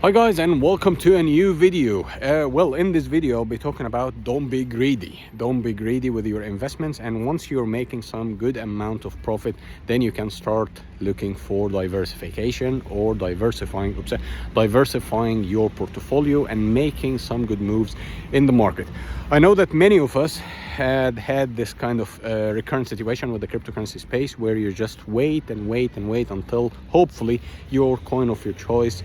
Hi guys, and welcome to a new video. Well, in this video I'll be talking about don't be greedy. Don't be greedy with your investments, and once you're making some good amount of profit, then you can start looking for diversification or diversifying your portfolio and making some good moves in the market. I know that many of us had this kind of recurrent situation with the cryptocurrency space where you just wait and wait and wait until hopefully your coin of your choice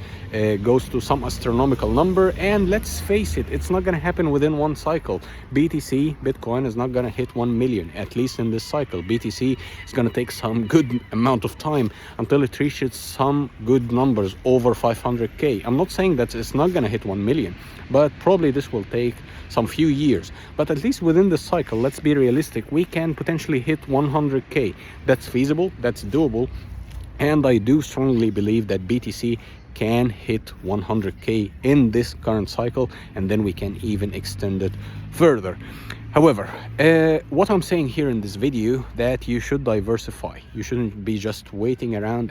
goes to some astronomical number. And let's face it, it's not going to happen within one cycle. Bitcoin is not going to hit 1 million, at least in this cycle. BTC is going to take some good amount of time until it reaches some good numbers over 500k. I'm not saying that it's not going to hit 1 million, but probably this will take some few years. But at least within the cycle, let's be realistic, we can potentially hit 100k. That's feasible, that's doable, and I do strongly believe that BTC can hit 100k in this current cycle, and then we can even extend it further. However, what I'm saying here in this video, that you should diversify. You shouldn't be just waiting around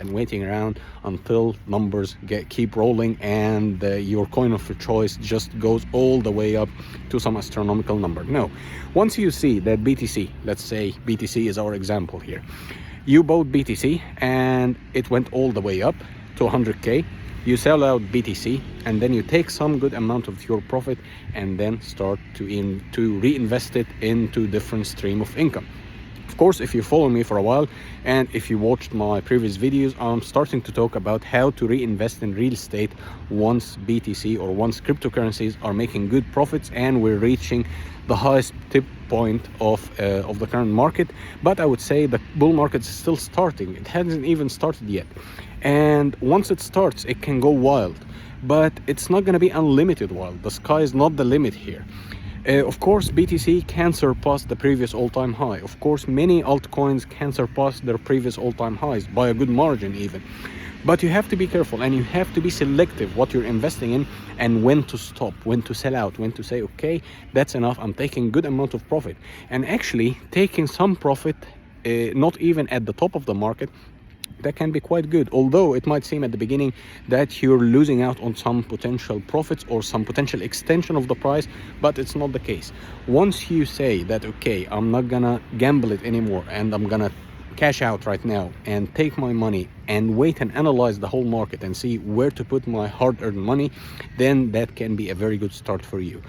until numbers keep rolling and your coin of your choice just goes all the way up to some astronomical number. No, once you see that BTC, let's say BTC is our example here, you bought BTC and it went all the way up to 100k. You sell out BTC and then you take some good amount of your profit and then start to reinvest it into different stream of income. Of course, if you follow me for a while and if you watched my previous videos, I'm starting to talk about how to reinvest in real estate once BTC or once cryptocurrencies are making good profits and we're reaching the highest tip point of the current market. But I would say the bull market is still starting. It hasn't even started yet. And once it starts, it can go wild, but it's not going to be unlimited wild. The sky is not the limit here. Of course, BTC can surpass the previous all-time high. Of course, many altcoins can surpass their previous all-time highs by a good margin even. But you have to be careful and you have to be selective what you're investing in, and when to stop, when to sell out, when to say, okay, that's enough, I'm taking good amount of profit. And actually taking some profit, not even at the top of the market, that can be quite good, although it might seem at the beginning that you're losing out on some potential profits or some potential extension of the price, but it's not the case. Once you say that, okay, I'm not gonna gamble it anymore and I'm gonna cash out right now and take my money and wait and analyze the whole market and see where to put my hard-earned money, then that can be a very good start for you.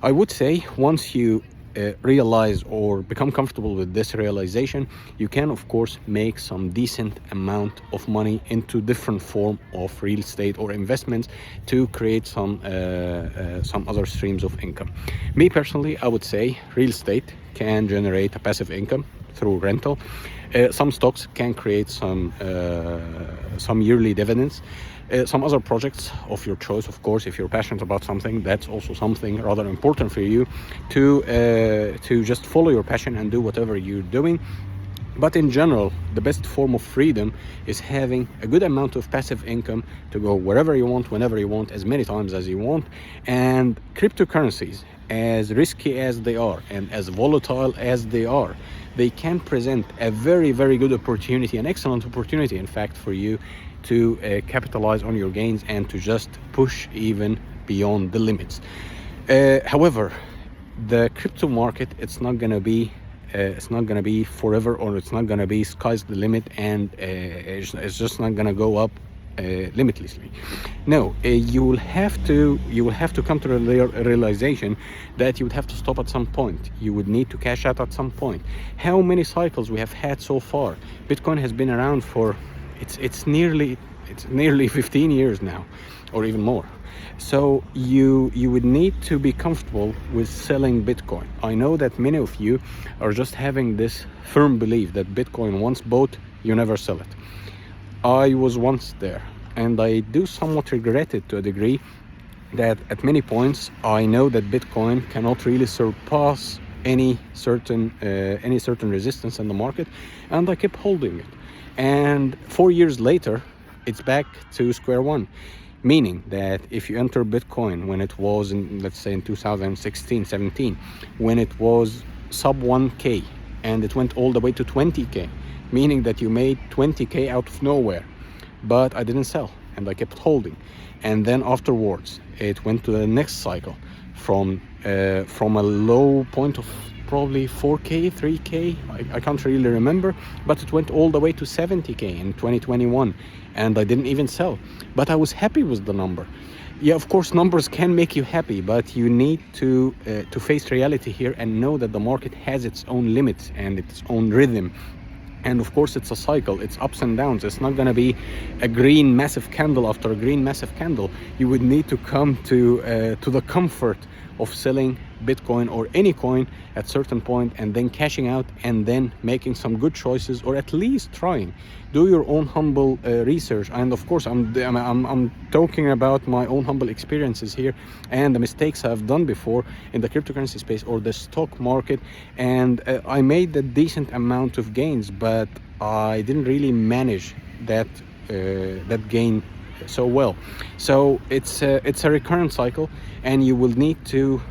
I would say once you realize or become comfortable with this realization, you can of course make some decent amount of money into different form of real estate or investments to create some other streams of income. Me personally, I would say real estate can generate a passive income through rental. Some stocks can create some yearly dividends. Some other projects of your choice, of course, if you're passionate about something, that's also something rather important for you to just follow your passion and do whatever you're doing. But in general, the best form of freedom is having a good amount of passive income to go wherever you want, whenever you want, as many times as you want. And cryptocurrencies, as risky as they are and as volatile as they are, they can present a very, very good opportunity, an excellent opportunity, in fact, for you to capitalize on your gains and to just push even beyond the limits. However, the crypto market, it's not gonna be forever, or it's not gonna be sky's the limit and it's just not gonna go up limitlessly. No, you will have to come to the realization that you would have to stop at some point. You would need to cash out at some point. How many cycles we have had so far? Bitcoin has been around for it's nearly 15 years now, or even more. So you would need to be comfortable with selling Bitcoin. I know that many of you are just having this firm belief that Bitcoin once bought, you never sell it. I was once there, and I do somewhat regret it to a degree that at many points I know that Bitcoin cannot really surpass any certain resistance in the market, and I kept holding it. And 4 years later, it's back to square one, meaning that if you enter Bitcoin when it was in, let's say in 2016-17, when it was sub 1k and it went all the way to 20k, meaning that you made 20k out of nowhere, but I didn't sell. and I kept holding. And then afterwards it went to the next cycle from a low point of probably 4k 3k, I can't really remember, but it went all the way to 70k in 2021, and I didn't even sell, but I was happy with the number. Yeah, of course numbers can make you happy, but you need to face reality here and know that the market has its own limits and its own rhythm. And of course it's a cycle, it's ups and downs. It's not going to be a green massive candle after a green massive candle. You would need to come to the comfort of selling Bitcoin or any coin at certain point, and then cashing out, and then making some good choices, or at least trying. Do your own humble research. And of course I'm talking about my own humble experiences here and the mistakes I've done before in the cryptocurrency space or the stock market, and I made a decent amount of gains, but I didn't really manage that gain so well. So it's a recurrent cycle, and you will need to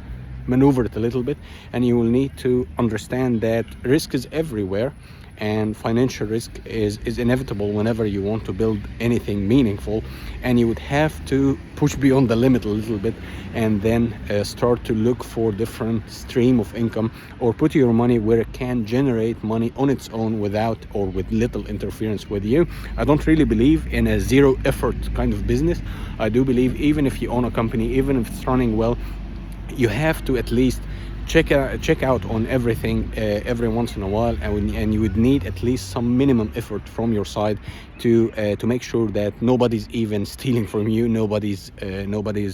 maneuver it a little bit, and you will need to understand that risk is everywhere, and financial risk is inevitable whenever you want to build anything meaningful, and you would have to push beyond the limit a little bit, and then start to look for different stream of income, or put your money where it can generate money on its own without or with little interference with you. I don't really believe in a zero effort kind of business. I do believe even if you own a company, even if it's running well, you have to at least check out on everything every once in a while, and you would need at least some minimum effort from your side to make sure that nobody's even stealing from you, nobody's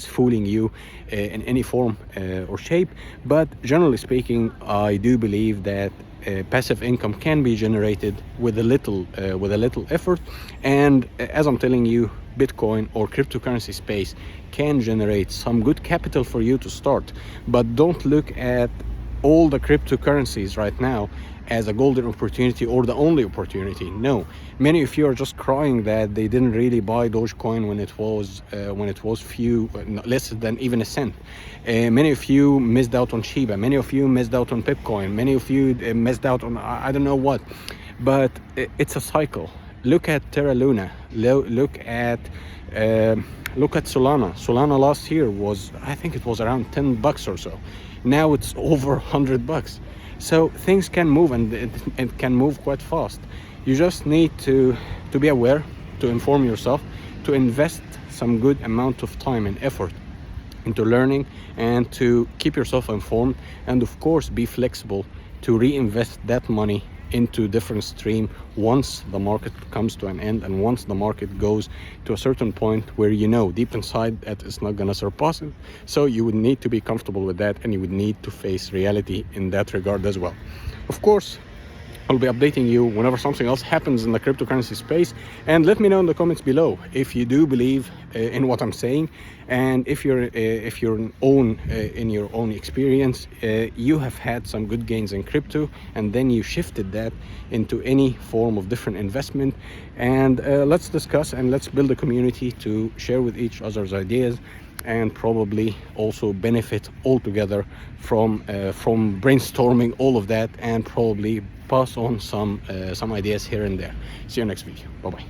fooling you in any form or shape. But generally speaking, I do believe that passive income can be generated with a little effort, and as I'm telling you, Bitcoin or cryptocurrency space can generate some good capital for you to start. But don't look at all the cryptocurrencies right now as a golden opportunity or the only opportunity. No, many of you are just crying that they didn't really buy Dogecoin when it was few less than even a cent. Many of you missed out on Shiba, many of you missed out on Pipcoin, many of you missed out on I don't know what. But it's a cycle. Look at Terra Luna, look at Solana. Solana last year was, I think it was around $10 or so. Now it's over $100. So things can move, and it can move quite fast. You just need to be aware, to inform yourself, to invest some good amount of time and effort into learning, and to keep yourself informed, and of course be flexible to reinvest that money into different stream once the market comes to an end, and once the market goes to a certain point where you know deep inside that it's not going to surpass it. So you would need to be comfortable with that, and you would need to face reality in that regard as well. Of course, I'll be updating you whenever something else happens in the cryptocurrency space, and let me know in the comments below if you do believe in what I'm saying, and if you're in your own experience you have had some good gains in crypto, and then you shifted that into any form of different investment. And let's discuss, and let's build a community to share with each other's ideas, and probably also benefit all together from brainstorming all of that, and probably pass on some ideas here and there. See you next video. Bye bye.